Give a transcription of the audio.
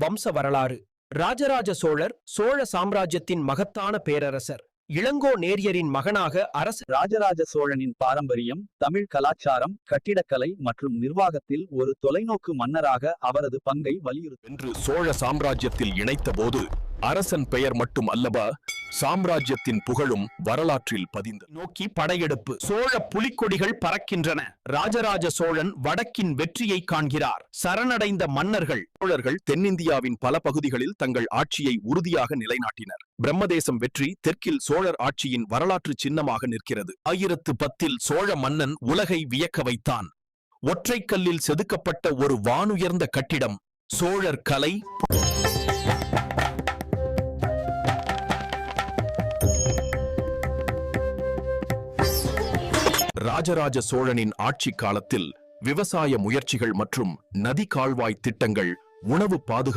வம்ச வரலாறு. ராஜராஜ சோழர் சோழ சாம்ராஜ்யத்தின் மகத்தான பேரரசர். இளங்கோ நேரியரின் மகனாக அரச ராஜராஜ சோழனின் பாரம்பரியம், தமிழ் கலாச்சாரம், கட்டிடக்கலை மற்றும் நிர்வாகத்தில் ஒரு தொலைநோக்கு மன்னராக அவரது பங்கை வலியுறுத்தி என்று சோழ சாம்ராஜ்யத்தில் இணைத்த போது அரசன் பெயர் மட்டும் அல்லவா, சாம்ராஜ்யத்தின் புகழும் வரலாற்றில் பதிந்தது. நோக்கி படையெடுப்பு. சோழ புலிக்கொடிகள் பறக்கின்றன. ராஜராஜ சோழன் வடக்கின் வெற்றியை காண்கிறார். சரணடைந்த மன்னர்கள். சோழர்கள் தென்னிந்தியாவின் பல பகுதிகளில் தங்கள் ஆட்சியை உறுதியாக நிலைநாட்டினர். பிரம்மதேசம் வெற்றி தெற்கில் சோழர் ஆட்சியின் வரலாற்று சின்னமாக நிற்கிறது. 1010 சோழ மன்னன் உலகை வியக்க வைத்தான். ஒற்றைக்கல்லில் செதுக்கப்பட்ட ஒரு வானுயர்ந்த கட்டிடம். சோழர் கலை. ராஜராஜ சோழனின் ஆட்சி காலத்தில் விவசாய முயற்சிகள் மற்றும் நதி கால்வாய் திட்டங்கள், உணவு பாதுகாப்பு